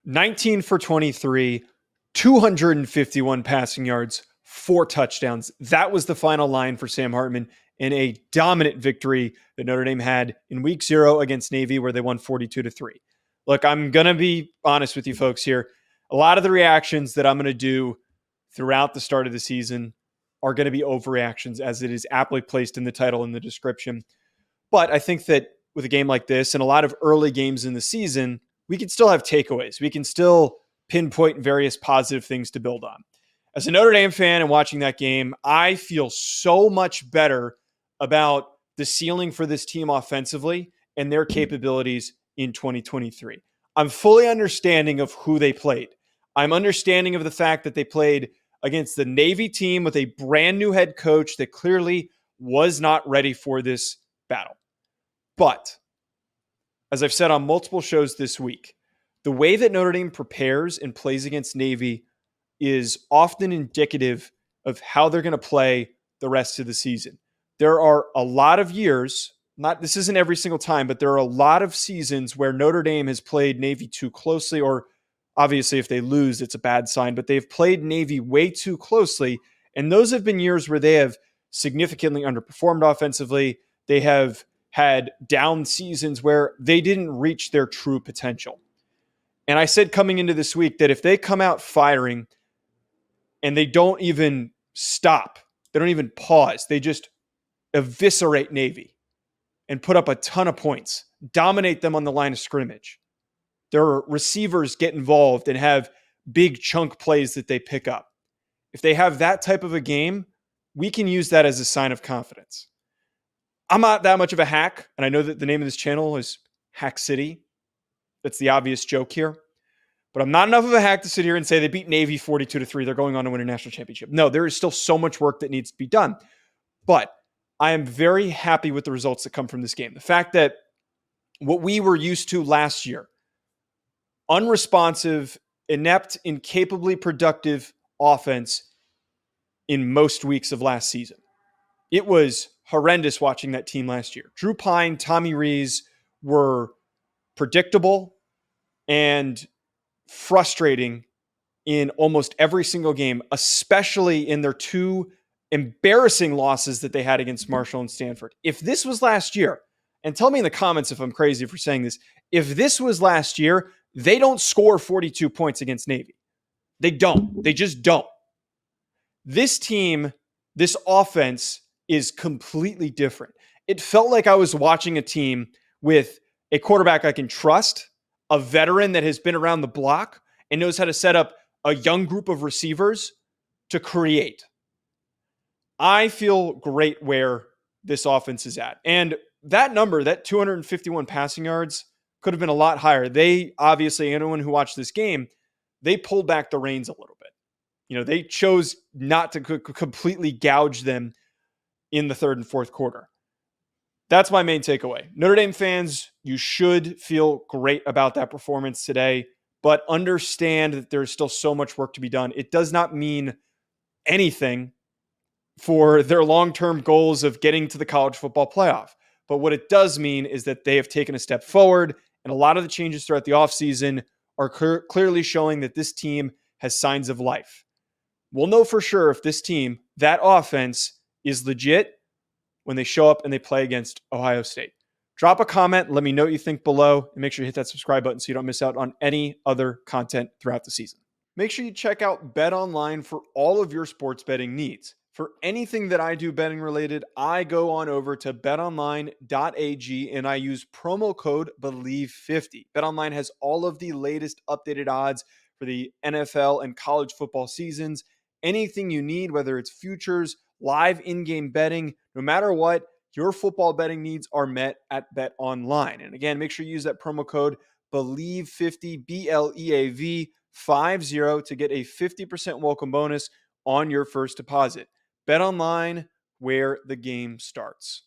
19 for 23, 251 passing yards, 4 touchdowns. That was the final line for Sam Hartman in a dominant victory that Notre Dame had in week 0 against Navy, where they won 42-3. Look, I'm going to be honest with you folks here. A lot of the reactions that I'm going to do throughout the start of the season are going to be overreactions, as it is aptly placed in the title and the description. But I think that with a game like this and a lot of early games in the season, we can still have takeaways. We can still pinpoint various positive things to build on. As a Notre Dame fan and watching that game, I feel so much better about the ceiling for this team offensively and their capabilities in 2023. I'm fully understanding of who they played. I'm understanding of the fact that they played against the Navy team with a brand new head coach that clearly was not ready for this battle. But as I've said on multiple shows this week, the way that Notre Dame prepares and plays against Navy is often indicative of how they're going to play the rest of the season. There are a lot of years, this isn't every single time, but there are a lot of seasons where Notre Dame has played Navy too closely, or obviously if they lose, it's a bad sign, but they've played Navy way too closely. And those have been years where they have significantly underperformed offensively. They have had down seasons where they didn't reach their true potential. And I said coming into this week that if they come out firing and they don't even stop, they don't even pause, they just eviscerate Navy and put up a ton of points, dominate them on the line of scrimmage. Their receivers get involved and have big chunk plays that they pick up. If they have that type of a game, we can use that as a sign of confidence. I'm not that much of a hack, and I know that the name of this channel is Hack City. That's the obvious joke here. But I'm not enough of a hack to sit here and say they beat Navy 42-3. They're going on to win a national championship. No, there is still so much work that needs to be done. But I am very happy with the results that come from this game. The fact that what we were used to last year, unresponsive, inept, incapably productive offense in most weeks of last season. It was horrendous watching that team last year. Drew Pine, Tommy Rees were predictable and frustrating in almost every single game, especially in their 2 embarrassing losses that they had against Marshall and Stanford. If this was last year, and tell me in the comments if I'm crazy for saying this, if this was last year, they don't score 42 points against Navy. They don't. They just don't. This team, this offense is completely different. It felt like I was watching a team with a quarterback I can trust, a veteran that has been around the block and knows how to set up a young group of receivers to create. I feel great where this offense is at. And that number, that 251 passing yards, could have been a lot higher. They obviously, anyone who watched this game, they pulled back the reins a little bit. They chose not to completely gouge them in the third and fourth quarter. That's my main takeaway. Notre Dame fans, you should feel great about that performance today, but understand that there's still so much work to be done. It does not mean anything for their long-term goals of getting to the college football playoff. But what it does mean is that they have taken a step forward, and a lot of the changes throughout the offseason are clearly showing that this team has signs of life. We'll know for sure if this team, that offense, is legit when they show up and they play against Ohio State. Drop a comment. Let me know what you think below. And make sure you hit that subscribe button so you don't miss out on any other content throughout the season. Make sure you check out BetOnline for all of your sports betting needs. For anything that I do betting related, I go on over to betonline.ag and I use promo code BELIEVE50. BetOnline has all of the latest updated odds for the NFL and college football seasons. Anything you need, whether it's futures, live in-game betting, no matter what, your football betting needs are met at BetOnline. And again, make sure you use that promo code BELIEVE50, BLEAV50 to get a 50% welcome bonus on your first deposit. BetOnline, where the game starts.